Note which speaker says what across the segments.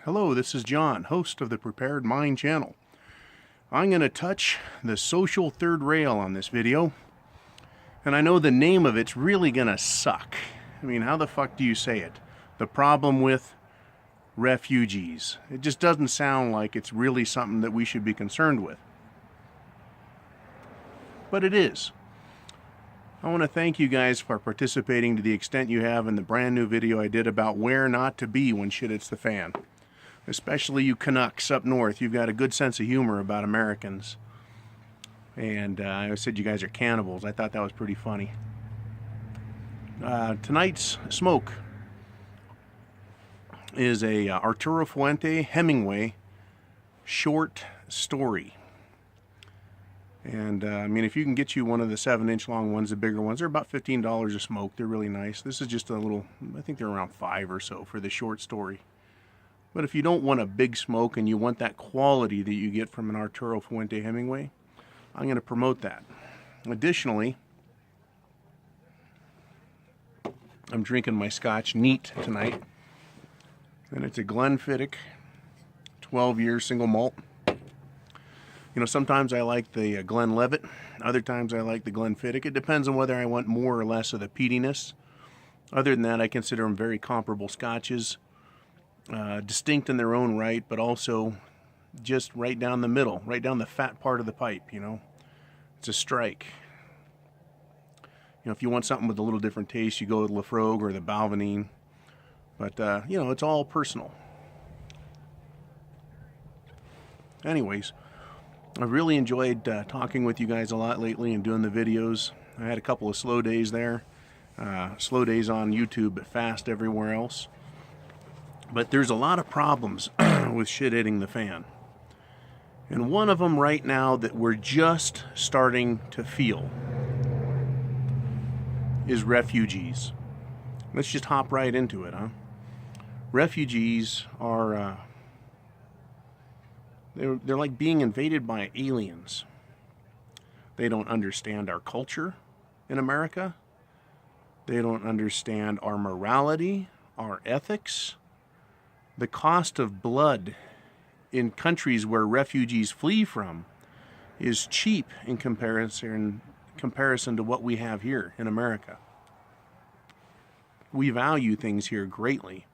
Speaker 1: Hello, this is John, host of the Prepared Mind channel. I'm going to touch the social third rail on this video, and I know the name of it's really going to suck. I mean, how the fuck do you say it? The problem with refugees. It just doesn't sound like it's really something that we should be concerned with. But it is. I want to thank you guys for participating to the extent you have in the brand new video I did about where not to be when shit hits the fan. Especially you Canucks up north. You've got a good sense of humor about Americans. And I said you guys are cannibals. I thought that was pretty funny. Tonight's smoke is a Arturo Fuente Hemingway short story. And I mean, if you can get you one of the 7-inch long ones, the bigger ones, they're about $15 a smoke. They're really nice. This is just a little, I think they're around $5 or so for the short story. But if you don't want a big smoke and you want that quality that you get from an Arturo Fuente Hemingway, I'm going to promote that. Additionally, I'm drinking my Scotch Neat tonight. And it's a Glenfiddich 12-year single malt. You know, sometimes I like the Glenlivet. Other times I like the Glenfiddich. It depends on whether I want more or less of the peatiness. Other than that, I consider them very comparable scotches. Distinct in their own right, but also just right down the middle, right down the fat part of the pipe, you know. It's a strike. You know, if you want something with a little different taste, you go with Lafrogue or the Balvenie. But, you know, it's all personal. Anyways, I've really enjoyed talking with you guys a lot lately and doing the videos. I had a couple of slow days there. Slow days on YouTube, but fast everywhere else. But there's a lot of problems with shit hitting the fan. And one of them right now that we're just starting to feel is refugees. Let's just hop right into it, huh? Refugees are, they're like being invaded by aliens. They don't understand our culture in America. They don't understand our morality, our ethics. The cost of blood in countries where refugees flee from is cheap in comparison to what we have here in America. We value things here greatly.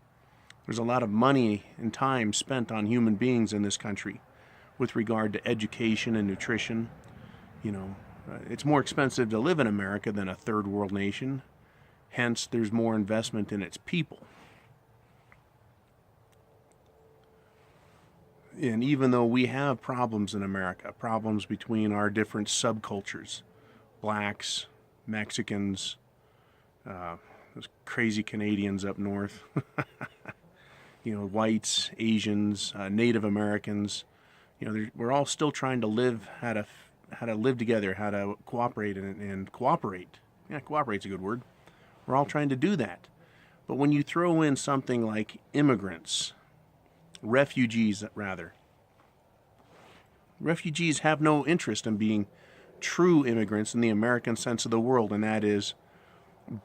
Speaker 1: There's a lot of money and time spent on human beings in this country with regard to education and nutrition. You know, it's more expensive to live in America than a third world nation. Hence, there's more investment in its people. And even though we have problems in America, problems between our different subcultures, blacks, Mexicans, those crazy Canadians up north, you know, whites, Asians, Native Americans, you know, we're all still trying to live how to live together, how to cooperate and cooperate. Yeah, cooperate's a good word. We're all trying to do that. But when you throw in something like immigrants, refugees rather, refugees have no interest in being true immigrants in the American sense of the word, and that is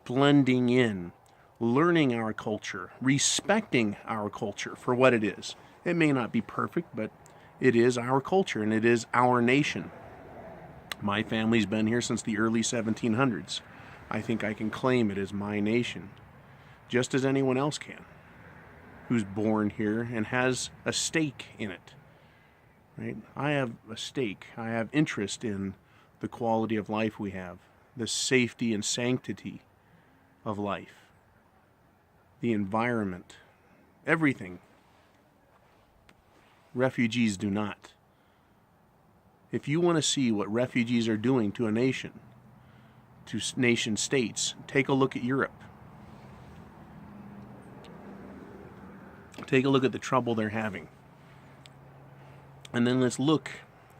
Speaker 1: blending in, learning our culture, respecting our culture for what it is. It may not be perfect, but it is our culture and it is our nation. My family's been here since the early 1700s. I think I can claim it as my nation, just as anyone else can, who's born here and has a stake in it. Right? I have a stake. I have interest in the quality of life we have, the safety and sanctity of life, the environment, everything. Refugees do not. If you want to see what refugees are doing to a nation, to nation states, take a look at Europe. Take a look at the trouble they're having. And then let's look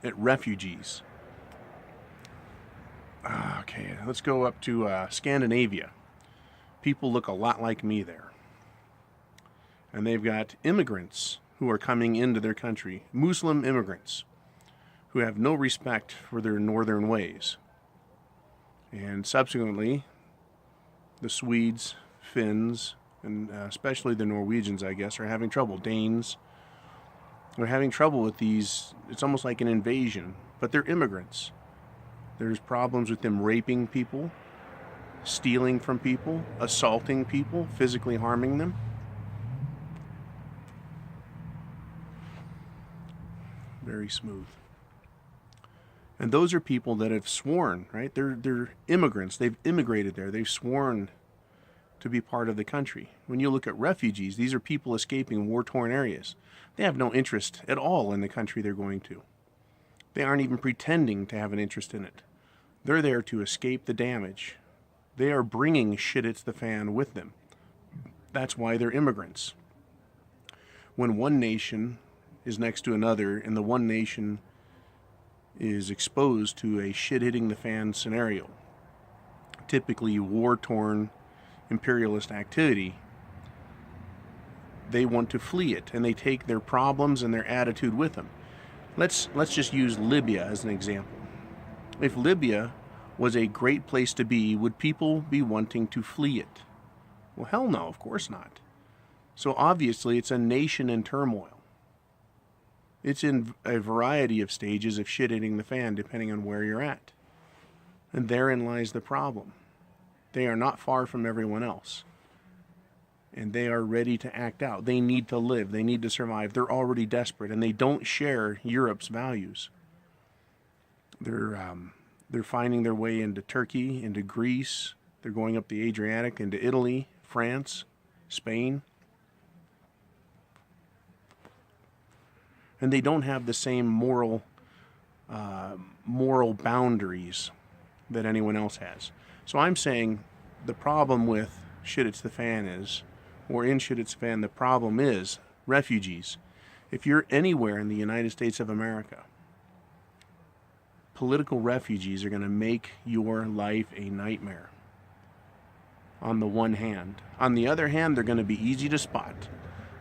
Speaker 1: at refugees. Okay, let's go up to Scandinavia. People look a lot like me there. And they've got immigrants who are coming into their country, Muslim immigrants, who have no respect for their northern ways. And subsequently, the Swedes, Finns, and especially the Norwegians, I guess, are having trouble. Danes, We're having trouble with these. It's almost like an invasion, but they're immigrants. There's problems with them raping people, stealing from people, assaulting people, physically harming them. Very smooth. And those are people that have sworn, right? They're immigrants. They've immigrated there. They've sworn to be part of the country. When you look at refugees, these are people escaping war-torn areas. They have no interest at all in the country they're going to. They aren't even pretending to have an interest in it. They're there to escape the damage. They are bringing shit it's the fan with them. That's why they're immigrants. When one nation is next to another and the one nation is exposed to a shit hitting the fan scenario, typically war-torn imperialist activity, they want to flee it, and they take their problems and their attitude with them. Let's just use Libya as an example. If Libya was a great place to be, would people be wanting to flee it? Well, hell no, of course not. So obviously it's a nation in turmoil. It's in a variety of stages of shit hitting the fan, depending on where you're at. And therein lies the problem. They are not far from everyone else. And they are ready to act out. They need to live. They need to survive. They're already desperate, and they don't share Europe's values. They're finding their way into Turkey, into Greece. They're going up the Adriatic into Italy, France, Spain. And they don't have the same moral boundaries that anyone else has. So I'm saying the problem with shit it's the fan is, or in shit it's the fan, the problem is refugees. If you're anywhere in the United States of America, political refugees are going to make your life a nightmare. On the one hand. On the other hand, they're going to be easy to spot.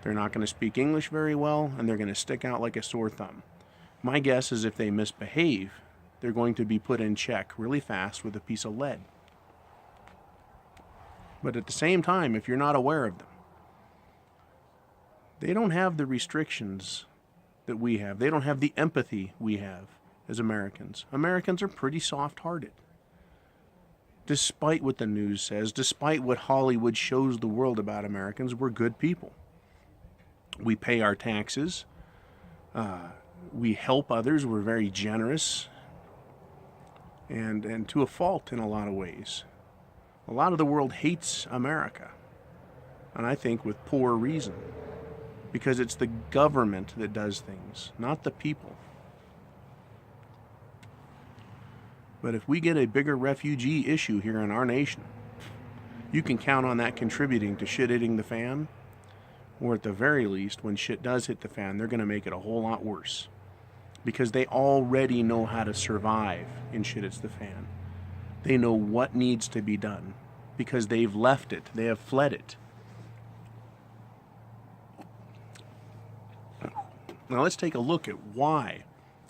Speaker 1: They're not going to speak English very well, and they're going to stick out like a sore thumb. My guess is if they misbehave, they're going to be put in check really fast with a piece of lead. But at the same time, if you're not aware of them, they don't have the restrictions that we have. They don't have the empathy we have as Americans. Americans are pretty soft-hearted. Despite what the news says, despite what Hollywood shows the world about Americans, we're good people. We pay our taxes. We help others. We're very generous. And to a fault in a lot of ways. A lot of the world hates America. And I think with poor reason. Because it's the government that does things, not the people. But if we get a bigger refugee issue here in our nation, you can count on that contributing to shit hitting the fan. Or at the very least, when shit does hit the fan, they're going to make it a whole lot worse. Because they already know how to survive in shit hits the fan. They know what needs to be done. Because they've left it. They have fled it. Now let's take a look at why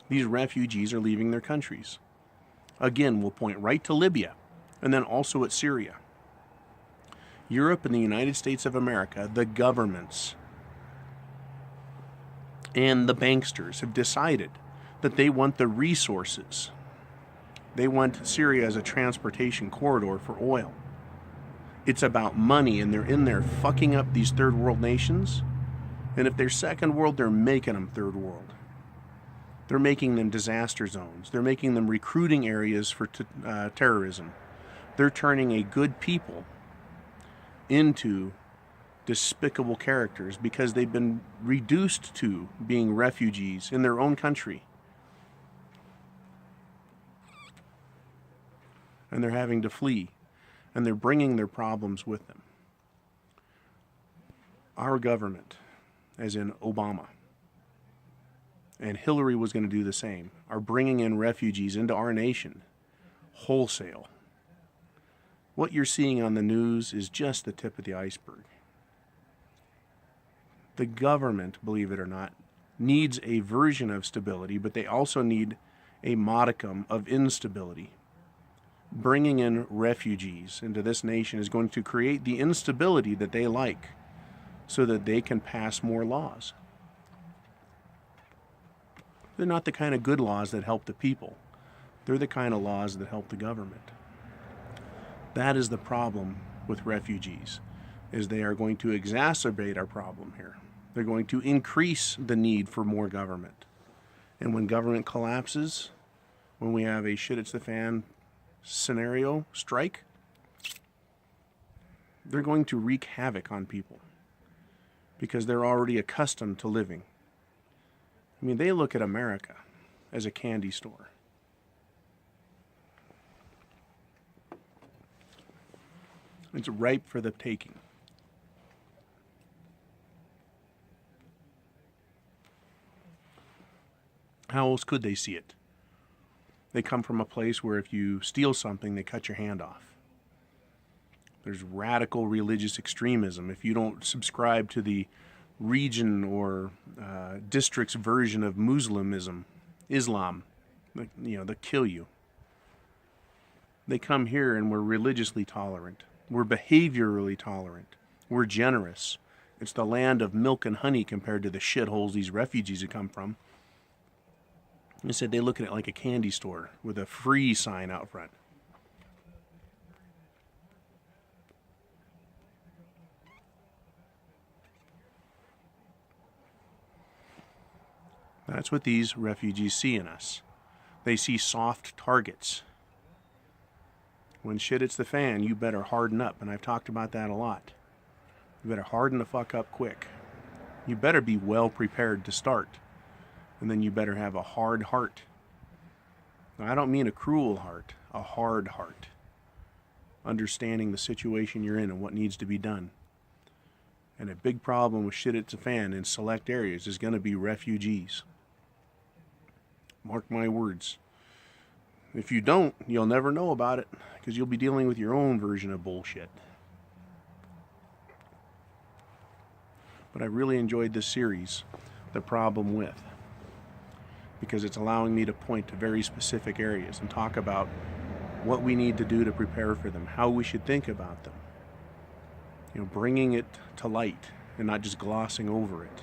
Speaker 1: these refugees are leaving their countries. Again, we'll point right to Libya, and then also at Syria. Europe and the United States of America, the governments and the banksters have decided that they want the resources. They want Syria as a transportation corridor for oil. It's about money, and they're in there fucking up these third world nations. And if they're second world, they're making them third world. They're making them disaster zones. They're making them recruiting areas for terrorism. They're turning a good people into despicable characters because they've been reduced to being refugees in their own country. And they're having to flee. And they're bringing their problems with them. Our government, as in Obama, and Hillary was going to do the same, are bringing in refugees into our nation wholesale. What you're seeing on the news is just the tip of the iceberg. The government, believe it or not, needs a version of stability, but they also need a modicum of instability. Bringing in refugees into this nation is going to create the instability that they like so that they can pass more laws. They're not the kind of good laws that help the people. They're the kind of laws that help the government. That is the problem with refugees, is they are going to exacerbate our problem here. They're going to increase the need for more government. And when government collapses, when we have a shit it's the fan scenario strike, they're going to wreak havoc on people because they're already accustomed to living. I mean, they look at America as a candy store. It's ripe for the taking. How else could they see it? They come from a place where if you steal something, they cut your hand off. There's radical religious extremism. If you don't subscribe to the region or district's version of Islam, they'll kill you. They come here and we're religiously tolerant. We're behaviorally tolerant. We're generous. It's the land of milk and honey compared to the shitholes these refugees have come from. They said they look at it like a candy store with a free sign out front. That's what these refugees see in us. They see soft targets. When shit hits the fan, you better harden up, and I've talked about that a lot. You better harden the fuck up quick. You better be well prepared to start, and then you better have a hard heart. Now, I don't mean a cruel heart, a hard heart. Understanding the situation you're in and what needs to be done. And a big problem with shit hits the fan in select areas is going to be refugees. Mark my words. If you don't, you'll never know about it because you'll be dealing with your own version of bullshit. But I really enjoyed this series, The Problem With, because it's allowing me to point to very specific areas and talk about what we need to do to prepare for them, how we should think about them. Bringing it to light and not just glossing over it.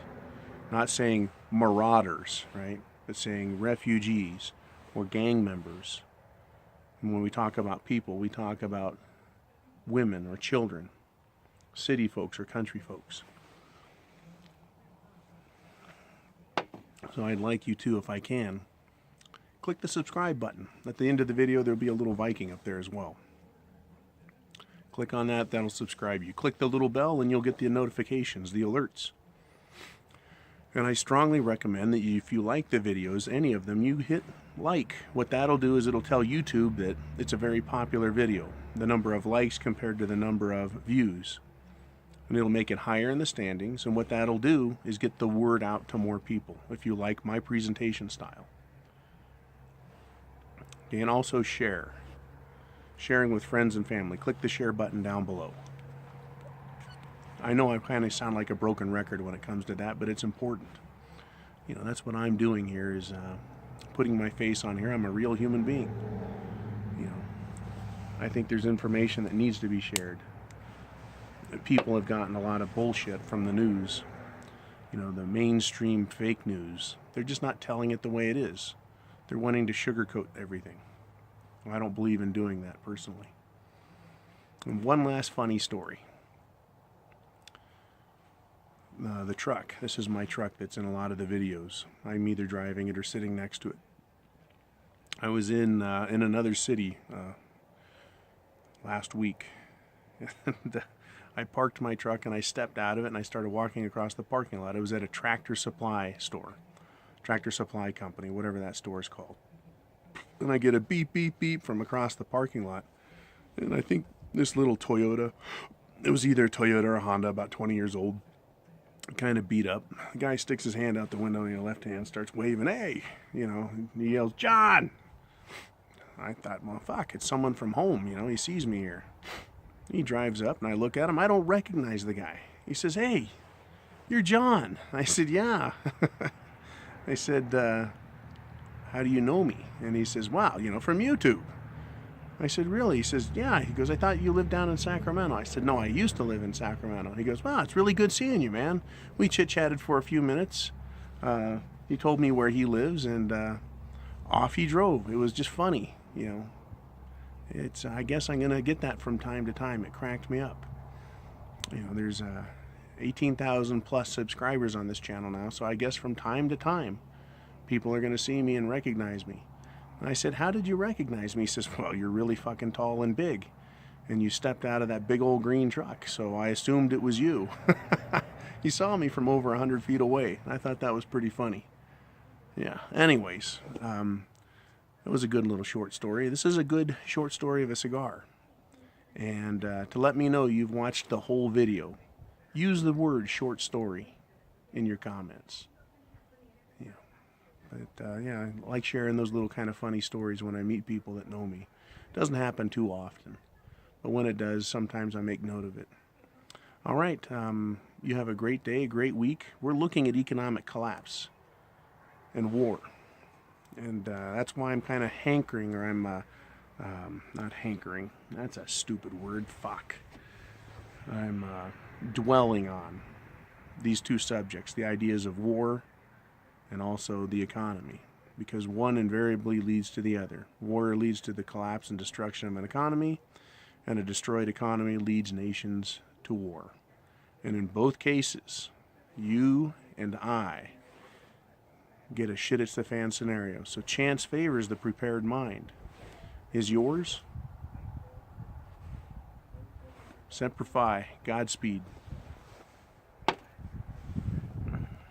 Speaker 1: Not saying marauders, right? But saying refugees or gang members. And when we talk about people, we talk about women or children, city folks or country folks. So I'd like you to, if I can, click the subscribe button. At the end of the video, there'll be a little Viking up there as well. Click on that, that'll subscribe you. Click the little bell and you'll get the notifications, the alerts. And I strongly recommend that if you like the videos, any of them, you hit like. What that'll do is it'll tell YouTube that it's a very popular video. The number of likes compared to the number of views. And it'll make it higher in the standings. And what that'll do is get the word out to more people if you like my presentation style. And also share. Sharing with friends and family. Click the share button down below. I know I kind of sound like a broken record when it comes to that, but it's important. That's what I'm doing here is putting my face on here. I'm a real human being. I think there's information that needs to be shared. People have gotten a lot of bullshit from the news. The mainstream fake news. They're just not telling it the way it is. They're wanting to sugarcoat everything. I don't believe in doing that personally. And one last funny story. The truck. This is my truck that's in a lot of the videos. I'm either driving it or sitting next to it. I was in another city last week. And I parked my truck and I stepped out of it and I started walking across the parking lot. I was at a tractor supply store. Tractor supply company, whatever that store is called. And I get a beep, beep, beep from across the parking lot. And I think this little Toyota, it was either a Toyota or a Honda, about 20 years old, kind of beat up. The guy sticks his hand out the window in the left hand, starts waving, hey, he yells, John! I thought, well, fuck, it's someone from home, he sees me here. He drives up and I look at him, I don't recognize the guy. He says, hey, you're John. I said, yeah. I said, how do you know me? And he says, wow, from YouTube. I said, really? He says, yeah. He goes, I thought you lived down in Sacramento. I said, no, I used to live in Sacramento. He goes, wow, it's really good seeing you, man. We chit-chatted for a few minutes. He told me where he lives, and off he drove. It was just funny, you know. It's I guess I'm gonna get that from time to time. It cracked me up. You know, there's 18,000 plus subscribers on this channel now, so I guess from time to time, people are gonna see me and recognize me. And I said, "How did you recognize me?" He says, "Well, you're really fucking tall and big, and you stepped out of that big old green truck, so I assumed it was you." He saw me from over 100 feet away. I thought that was pretty funny. Yeah. Anyways, it was a good little short story. This is a good short story of a cigar. And to let me know you've watched the whole video, use the word short story in your comments. Yeah. But yeah, I like sharing those little kind of funny stories when I meet people that know me. It doesn't happen too often, but when it does, sometimes I make note of it. All right. You have a great day, a great week. We're looking at economic collapse and war. And that's why I'm kind of hankering, or I'm not hankering. That's a stupid word. Fuck. I'm dwelling on these two subjects, the ideas of war and also the economy, because one invariably leads to the other. War leads to the collapse and destruction of an economy, and a destroyed economy leads nations to war. And in both cases, you and I get a shit it's the fan scenario. So chance favors the prepared mind. Is yours? Semper Fi. Godspeed.